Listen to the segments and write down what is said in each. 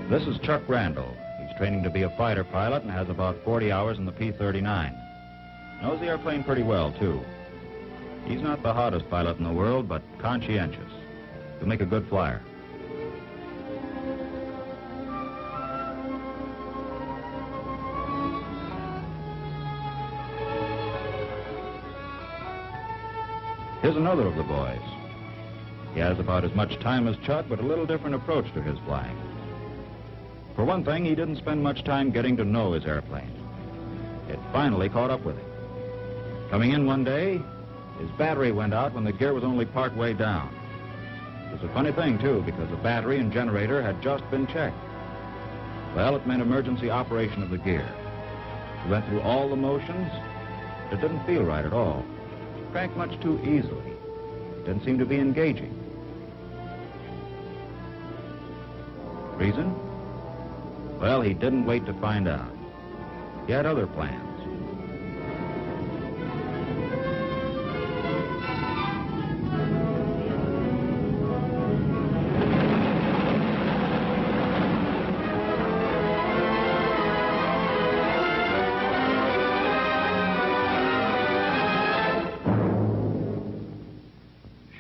This is Chuck Randall. He's training to be a fighter pilot and has about 40 hours in the P-39. Knows the airplane pretty well, too. He's not the hottest pilot in the world, but conscientious. He'll make a good flyer. Here's another of the boys. He has about as much time as Chuck, but a little different approach to his flying. For one thing, he didn't spend much time getting to know his airplane. It finally caught up with him. Coming in one day, his battery went out when the gear was only part way down. It was a funny thing, too, because the battery and generator had just been checked. Well, it meant emergency operation of the gear. He went through all the motions. It didn't feel right at all. It cranked much too easily. It didn't seem to be engaging. Reason? Well, he didn't wait to find out. He had other plans.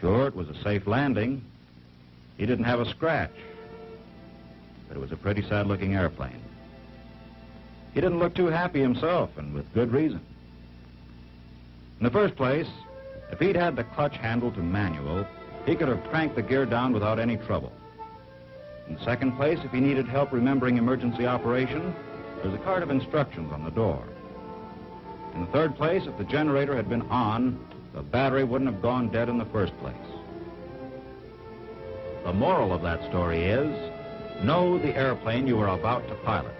Sure, it was a safe landing. He didn't have a scratch. But it was a pretty sad-looking airplane. He didn't look too happy himself, and with good reason. In the first place, if he'd had the clutch handle to manual, he could have cranked the gear down without any trouble. In the second place, if he needed help remembering emergency operation, there's a card of instructions on the door. In the third place, if the generator had been on, the battery wouldn't have gone dead in the first place. The moral of that story is, know the airplane you are about to pilot.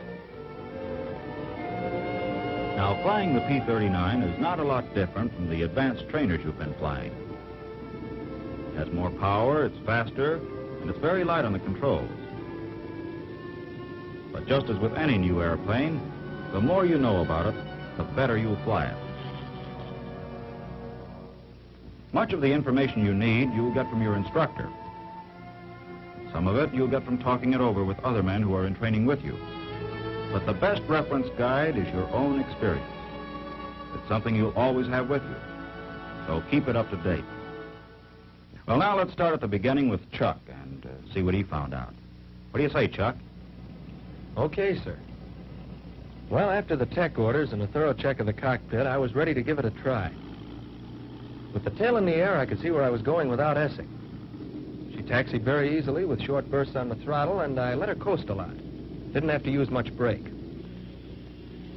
Now, flying the P-39 is not a lot different from the advanced trainers you've been flying. It has more power, it's faster, and it's very light on the controls. But just as with any new airplane, the more you know about it, the better you'll fly it. Much of the information you need, you'll get from your instructor. Some of it you'll get from talking it over with other men who are in training with you. But the best reference guide is your own experience. It's something you'll always have with you. So keep it up to date. Well, now let's start at the beginning with Chuck and see what he found out. What do you say, Chuck? Okay, sir. Well, after the tech orders and a thorough check of the cockpit, I was ready to give it a try. With the tail in the air, I could see where I was going without essing. She taxied very easily with short bursts on the throttle, and I let her coast a lot. Didn't have to use much brake.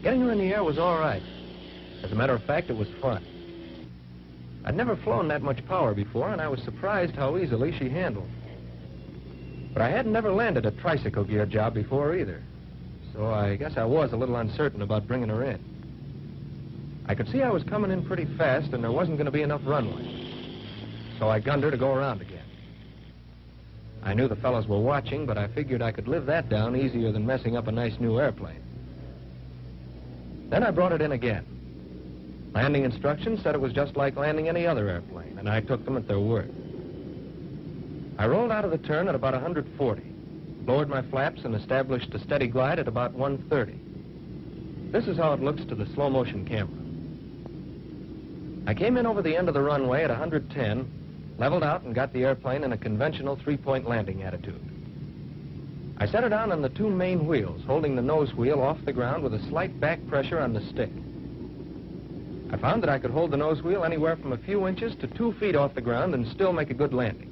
Getting her in the air was all right. As a matter of fact, it was fun. I'd never flown that much power before, and I was surprised how easily she handled. But I hadn't never landed a tricycle gear job before either, so I guess I was a little uncertain about bringing her in. I could see I was coming in pretty fast, and there wasn't going to be enough runway. So I gunned her to go around again. I knew the fellows were watching, but I figured I could live that down easier than messing up a nice new airplane. Then I brought it in again. Landing instructions said it was just like landing any other airplane, and I took them at their word. I rolled out of the turn at about 140, lowered my flaps, and established a steady glide at about 130. This is how it looks to the slow-motion camera. I came in over the end of the runway at 110, leveled out, and got the airplane in a conventional three-point landing attitude. I set her down on the two main wheels, holding the nose wheel off the ground with a slight back pressure on the stick. I found that I could hold the nose wheel anywhere from a few inches to 2 feet off the ground and still make a good landing.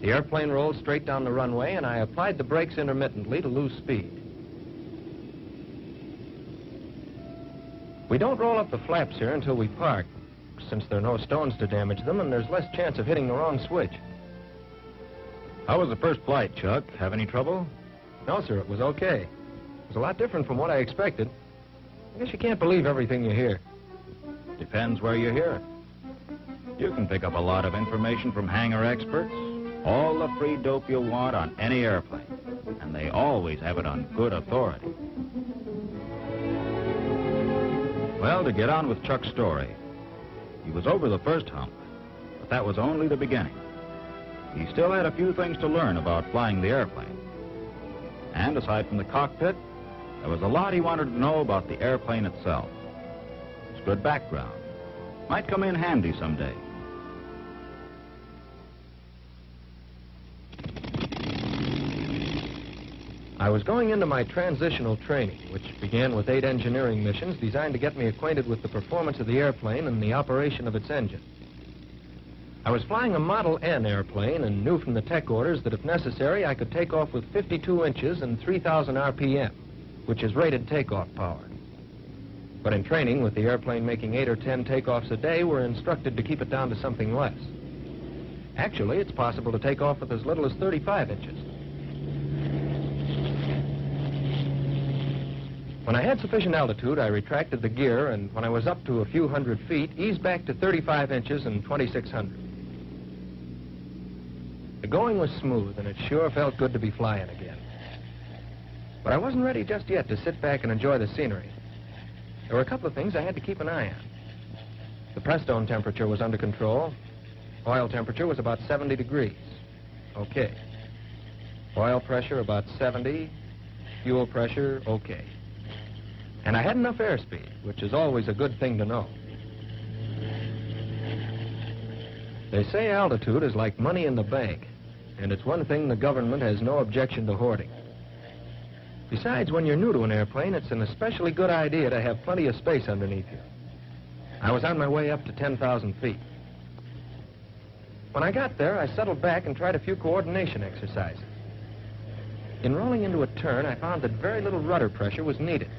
The airplane rolled straight down the runway, and I applied the brakes intermittently to lose speed. We don't roll up the flaps here until we park, since there are no stones to damage them, and there's less chance of hitting the wrong switch. How was the first flight, Chuck? Have any trouble? No, sir, it was okay. It was a lot different from what I expected. I guess you can't believe everything you hear. Depends where you hear it. You can pick up a lot of information from hangar experts, all the free dope you'll want on any airplane, and they always have it on good authority. Well, to get on with Chuck's story, he was over the first hump, but that was only the beginning. He still had a few things to learn about flying the airplane. And aside from the cockpit, there was a lot he wanted to know about the airplane itself. It's good background. Might come in handy someday. I was going into my transitional training, which began with 8 engineering missions designed to get me acquainted with the performance of the airplane and the operation of its engine. I was flying a Model N airplane and knew from the tech orders that if necessary, I could take off with 52 inches and 3,000 RPM, which is rated takeoff power. But in training, with the airplane making 8 or 10 takeoffs a day, we're instructed to keep it down to something less. Actually, it's possible to take off with as little as 35 inches. When I had sufficient altitude, I retracted the gear, and when I was up to a few hundred feet, eased back to 35 inches and 2,600. The going was smooth, and it sure felt good to be flying again. But I wasn't ready just yet to sit back and enjoy the scenery. There were a couple of things I had to keep an eye on. The press-stone temperature was under control. Oil temperature was about 70 degrees. Okay. Oil pressure about 70. Fuel pressure, okay. And I had enough airspeed, which is always a good thing to know. They say altitude is like money in the bank, and it's one thing the government has no objection to hoarding. Besides, when you're new to an airplane, it's an especially good idea to have plenty of space underneath you. I was on my way up to 10,000 feet. When I got there, I settled back and tried a few coordination exercises. In rolling into a turn, I found that very little rudder pressure was needed.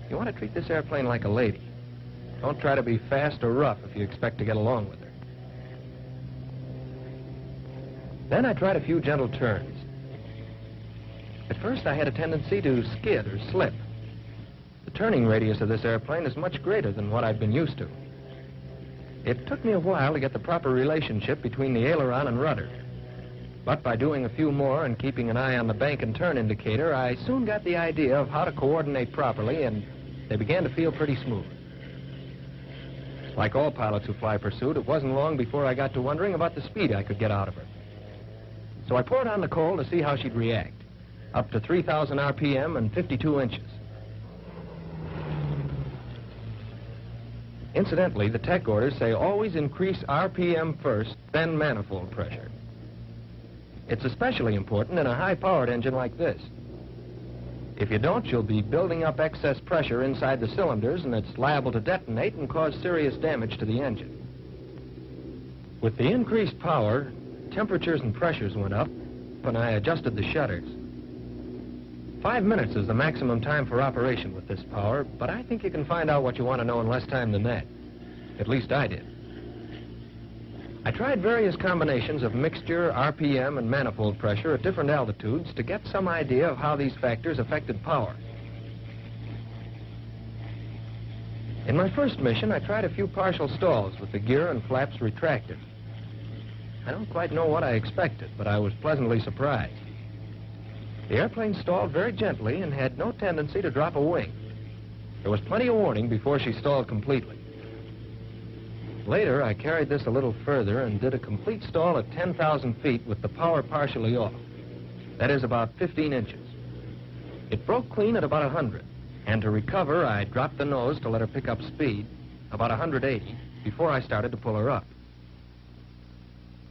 You want to treat this airplane like a lady. Don't try to be fast or rough if you expect to get along with her. Then I tried a few gentle turns. At first, I had a tendency to skid or slip. The turning radius of this airplane is much greater than what I've been used to. It took me a while to get the proper relationship between the aileron and rudder. But by doing a few more and keeping an eye on the bank and turn indicator, I soon got the idea of how to coordinate properly, and they began to feel pretty smooth. Like all pilots who fly pursuit, it wasn't long before I got to wondering about the speed I could get out of her. So I poured on the coal to see how she'd react, up to 3,000 RPM and 52 inches. Incidentally, the tech orders say always increase RPM first, then manifold pressure. It's especially important in a high-powered engine like this. If you don't, you'll be building up excess pressure inside the cylinders, and it's liable to detonate and cause serious damage to the engine. With the increased power, temperatures and pressures went up, and I adjusted the shutters. 5 minutes is the maximum time for operation with this power, but I think you can find out what you want to know in less time than that. At least I did. I tried various combinations of mixture, RPM, and manifold pressure at different altitudes to get some idea of how these factors affected power. In my first mission, I tried a few partial stalls with the gear and flaps retracted. I don't quite know what I expected, but I was pleasantly surprised. The airplane stalled very gently and had no tendency to drop a wing. There was plenty of warning before she stalled completely. Later, I carried this a little further and did a complete stall at 10,000 feet with the power partially off. That is about 15 inches. It broke clean at about 100, and to recover, I dropped the nose to let her pick up speed, about 180, before I started to pull her up.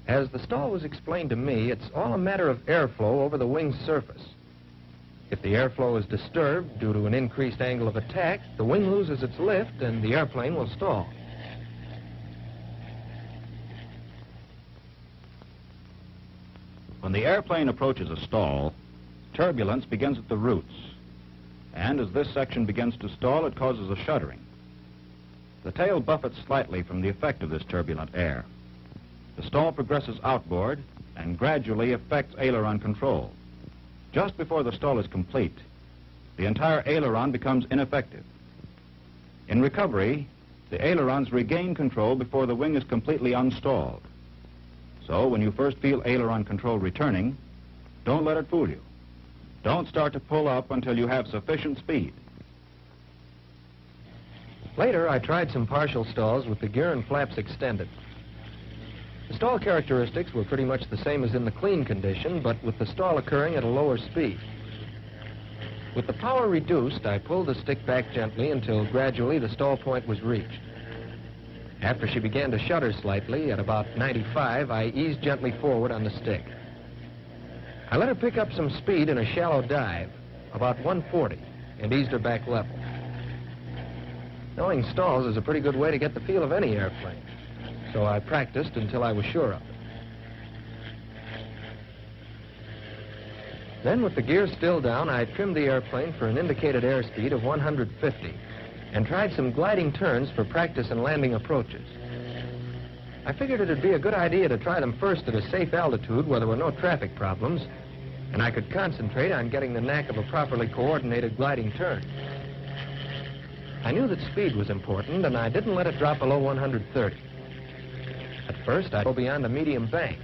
As the stall was explained to me, it's all a matter of airflow over the wing's surface. If the airflow is disturbed due to an increased angle of attack, the wing loses its lift and the airplane will stall. When the airplane approaches a stall, turbulence begins at the roots. And as this section begins to stall, it causes a shuddering. The tail buffets slightly from the effect of this turbulent air. The stall progresses outboard and gradually affects aileron control. Just before the stall is complete, the entire aileron becomes ineffective. In recovery, the ailerons regain control before the wing is completely unstalled. So when you first feel aileron control returning, don't let it fool you. Don't start to pull up until you have sufficient speed. Later, I tried some partial stalls with the gear and flaps extended. The stall characteristics were pretty much the same as in the clean condition, but with the stall occurring at a lower speed. With the power reduced, I pulled the stick back gently until gradually the stall point was reached. After she began to shudder slightly, at about 95, I eased gently forward on the stick. I let her pick up some speed in a shallow dive, about 140, and eased her back level. Knowing stalls is a pretty good way to get the feel of any airplane, so I practiced until I was sure of it. Then, with the gear still down, I trimmed the airplane for an indicated airspeed of 150 and tried some gliding turns for practice and landing approaches. I figured it'd be a good idea to try them first at a safe altitude where there were no traffic problems, and I could concentrate on getting the knack of a properly coordinated gliding turn. I knew that speed was important, and I didn't let it drop below 130. At first, I'd go beyond a medium bank.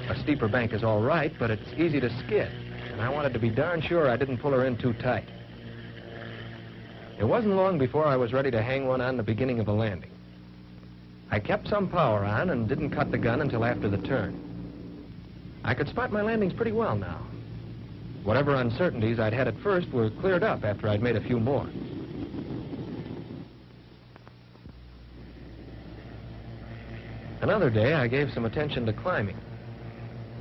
A steeper bank is all right, but it's easy to skid, and I wanted to be darn sure I didn't pull her in too tight. It wasn't long before I was ready to hang one on the beginning of a landing. I kept some power on and didn't cut the gun until after the turn. I could spot my landings pretty well now. Whatever uncertainties I'd had at first were cleared up after I'd made a few more. Another day, I gave some attention to climbing.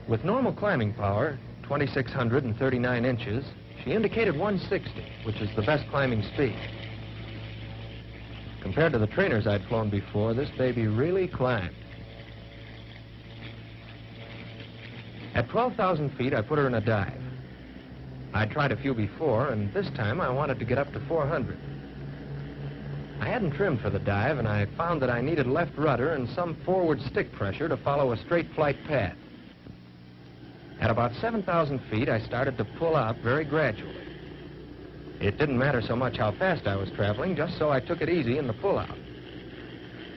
With normal climbing power, 2,639 inches, she indicated 160, which is the best climbing speed. Compared to the trainers I'd flown before, this baby really climbed. At 12,000 feet, I put her in a dive. I'd tried a few before, and this time I wanted to get up to 400. I hadn't trimmed for the dive, and I found that I needed left rudder and some forward stick pressure to follow a straight flight path. At about 7,000 feet, I started to pull out very gradually. It didn't matter so much how fast I was traveling, just so I took it easy in the pullout.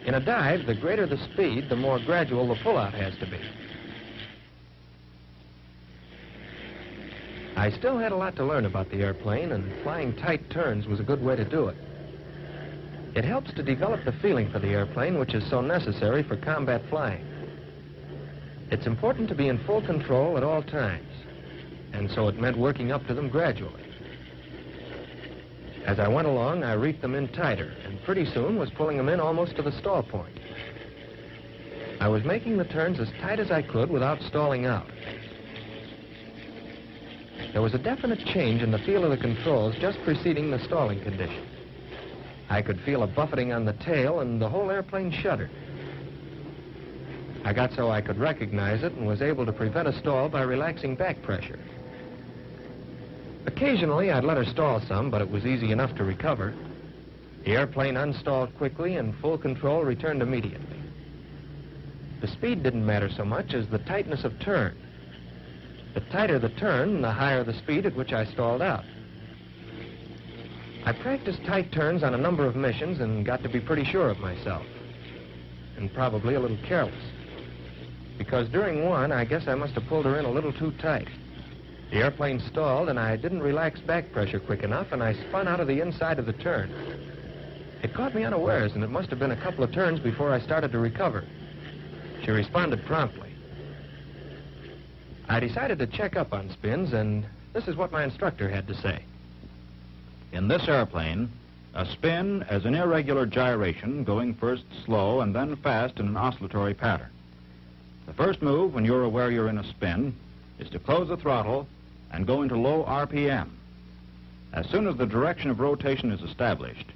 In a dive, the greater the speed, the more gradual the pullout has to be. I still had a lot to learn about the airplane, and flying tight turns was a good way to do it. It helps to develop the feeling for the airplane, which is so necessary for combat flying. It's important to be in full control at all times, and so it meant working up to them gradually. As I went along, I reefed them in tighter, and pretty soon was pulling them in almost to the stall point. I was making the turns as tight as I could without stalling out. There was a definite change in the feel of the controls just preceding the stalling condition. I could feel a buffeting on the tail, and the whole airplane shuddered. I got so I could recognize it and was able to prevent a stall by relaxing back pressure. Occasionally, I'd let her stall some, but it was easy enough to recover. The airplane unstalled quickly, and full control returned immediately. The speed didn't matter so much as the tightness of turn. The tighter the turn, the higher the speed at which I stalled out. I practiced tight turns on a number of missions and got to be pretty sure of myself, and probably a little careless. Because during one, I guess I must have pulled her in a little too tight. The airplane stalled, and I didn't relax back pressure quick enough, and I spun out of the inside of the turn. It caught me unawares, and it must have been a couple of turns before I started to recover. She responded promptly. I decided to check up on spins, and this is what my instructor had to say. In this airplane, a spin is an irregular gyration going first slow and then fast in an oscillatory pattern. The first move, when you're aware you're in a spin, is to close the throttle and go into low RPM. As soon as the direction of rotation is established,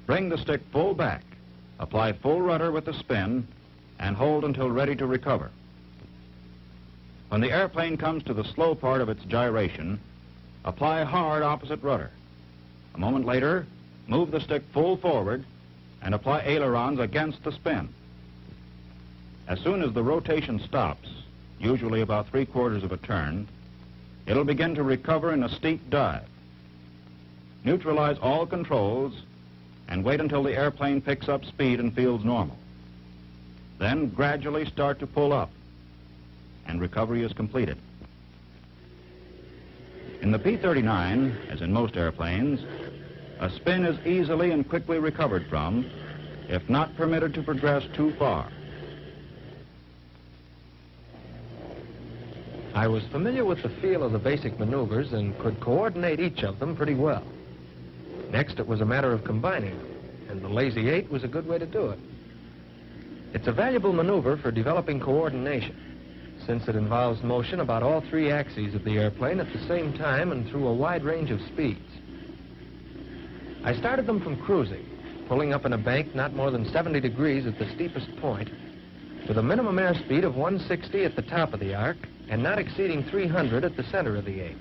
bring the stick full back, apply full rudder with the spin, and hold until ready to recover. When the airplane comes to the slow part of its gyration, apply hard opposite rudder. A moment later, move the stick full forward and apply ailerons against the spin. As soon as the rotation stops, usually about 3/4 of a turn, it'll begin to recover in a steep dive. Neutralize all controls and wait until the airplane picks up speed and feels normal. Then gradually start to pull up, and recovery is completed. In the P-39, as in most airplanes, a spin is easily and quickly recovered from, if not permitted to progress too far. I was familiar with the feel of the basic maneuvers and could coordinate each of them pretty well. Next, it was a matter of combining them, and the Lazy 8 was a good way to do it. It's a valuable maneuver for developing coordination, since it involves motion about all three axes of the airplane at the same time and through a wide range of speeds. I started them from cruising, pulling up in a bank not more than 70 degrees at the steepest point, with a minimum airspeed of 160 at the top of the arc and not exceeding 300 at the center of the 8.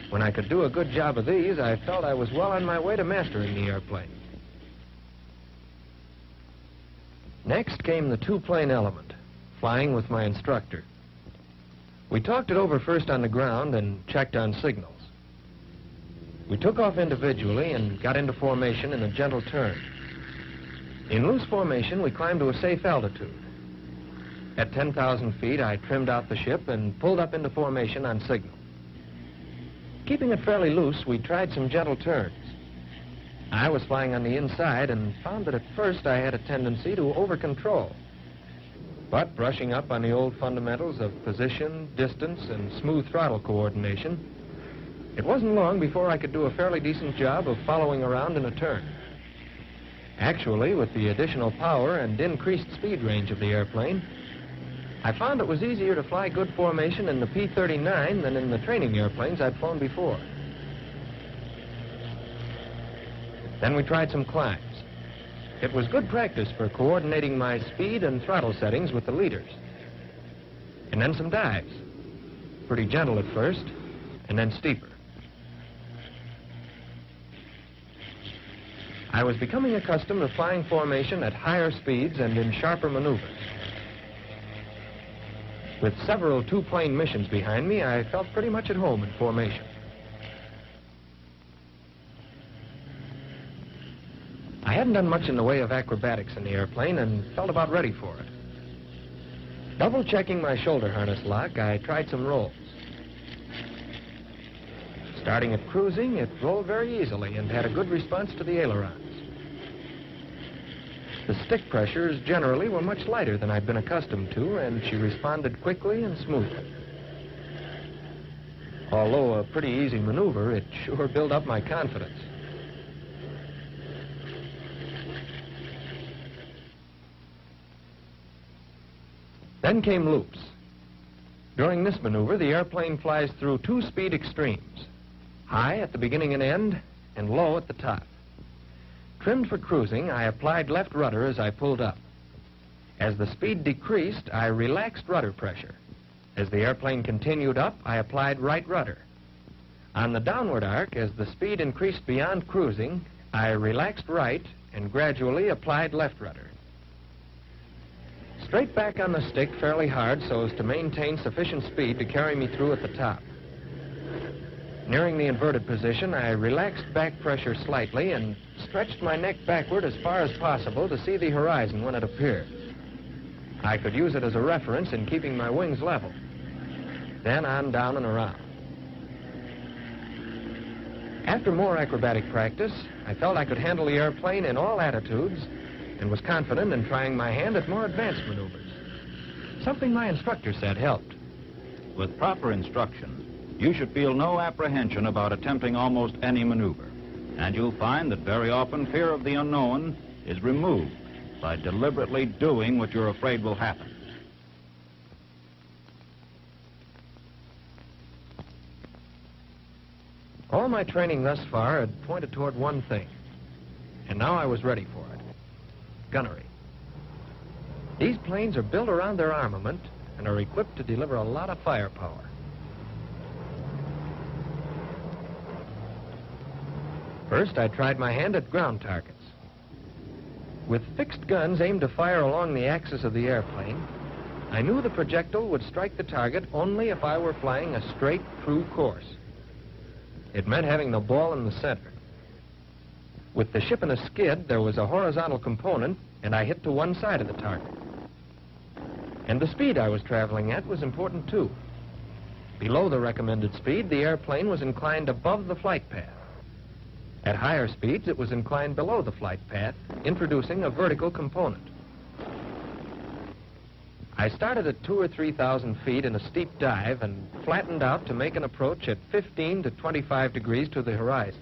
When I could do a good job of these, I felt I was well on my way to mastering the airplane. Next came the two-plane element, flying with my instructor. We talked it over first on the ground and checked on signals. We took off individually and got into formation in a gentle turn. In loose formation, we climbed to a safe altitude. At 10,000 feet, I trimmed out the ship and pulled up into formation on signal. Keeping it fairly loose, we tried some gentle turns. I was flying on the inside and found that at first I had a tendency to over-control. But brushing up on the old fundamentals of position, distance, and smooth throttle coordination, it wasn't long before I could do a fairly decent job of following around in a turn. Actually, with the additional power and increased speed range of the airplane, I found it was easier to fly good formation in the P-39 than in the training airplanes I'd flown before. Then we tried some climbs. It was good practice for coordinating my speed and throttle settings with the leaders. And then some dives. Pretty gentle at first, and then steeper. I was becoming accustomed to flying formation at higher speeds and in sharper maneuvers. With several two-plane missions behind me, I felt pretty much at home in formation. I hadn't done much in the way of acrobatics in the airplane and felt about ready for it. Double-checking my shoulder harness lock, I tried some rolls. Starting at cruising, it rolled very easily and had a good response to the ailerons. The stick pressures generally were much lighter than I'd been accustomed to, and she responded quickly and smoothly. Although a pretty easy maneuver, it sure built up my confidence. Then came loops. During this maneuver, the airplane flies through two speed extremes, high at the beginning and end, and low at the top. Trimmed for cruising, I applied left rudder as I pulled up. As the speed decreased, I relaxed rudder pressure. As the airplane continued up, I applied right rudder. On the downward arc, as the speed increased beyond cruising, I relaxed right and gradually applied left rudder. Straight back on the stick fairly hard so as to maintain sufficient speed to carry me through at the top. Nearing the inverted position, I relaxed back pressure slightly and stretched my neck backward as far as possible to see the horizon when it appeared. I could use it as a reference in keeping my wings level. Then on down and around. After more acrobatic practice, I felt I could handle the airplane in all attitudes and was confident in trying my hand at more advanced maneuvers. Something my instructor said helped. With proper instruction, you should feel no apprehension about attempting almost any maneuver. And you'll find that very often fear of the unknown is removed by deliberately doing what you're afraid will happen. All my training thus far had pointed toward one thing, and now I was ready for it. Gunnery. These planes are built around their armament and are equipped to deliver a lot of firepower. First, I tried my hand at ground targets. With fixed guns aimed to fire along the axis of the airplane, I knew the projectile would strike the target only if I were flying a straight, true course. It meant having the ball in the center. With the ship in a skid, there was a horizontal component, and I hit to one side of the target. And the speed I was traveling at was important, too. Below the recommended speed, the airplane was inclined above the flight path. At higher speeds, it was inclined below the flight path, introducing a vertical component. I started at 2,000 or 3,000 feet in a steep dive and flattened out to make an approach at 15 to 25 degrees to the horizon.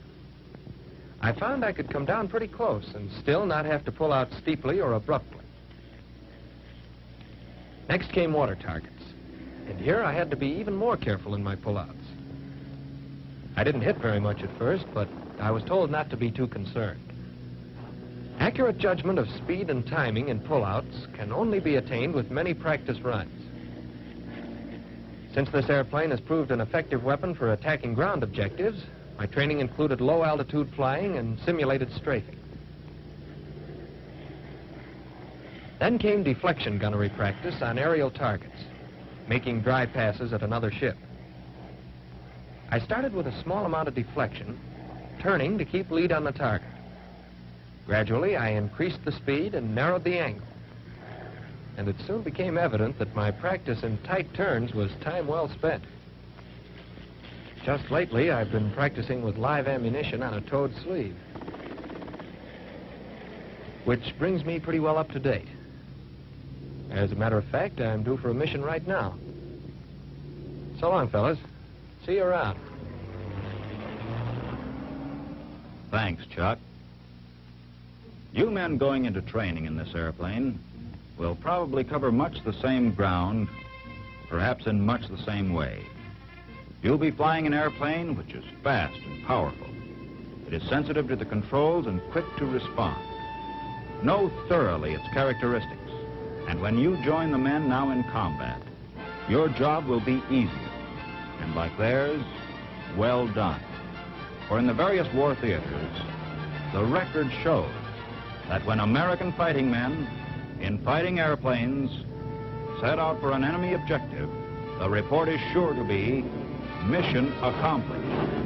I found I could come down pretty close and still not have to pull out steeply or abruptly. Next came water targets, and here I had to be even more careful in my pullouts. I didn't hit very much at first, but I was told not to be too concerned. Accurate judgment of speed and timing in pullouts can only be attained with many practice runs. Since this airplane has proved an effective weapon for attacking ground objectives, my training included low-altitude flying and simulated strafing. Then came deflection gunnery practice on aerial targets, making dry passes at another ship. I started with a small amount of deflection, turning to keep lead on the target. Gradually, I increased the speed and narrowed the angle. And it soon became evident that my practice in tight turns was time well spent. Just lately, I've been practicing with live ammunition on a towed sleeve, which brings me pretty well up to date. As a matter of fact, I'm due for a mission right now. So long, fellas. See you around. Thanks, Chuck. You men going into training in this airplane will probably cover much the same ground, perhaps in much the same way. You'll be flying an airplane which is fast and powerful. It is sensitive to the controls and quick to respond. Know thoroughly its characteristics, and when you join the men now in combat, your job will be easier, and like theirs, well done. For in the various war theaters, the record shows that when American fighting men, in fighting airplanes, set out for an enemy objective, the report is sure to be mission accomplished.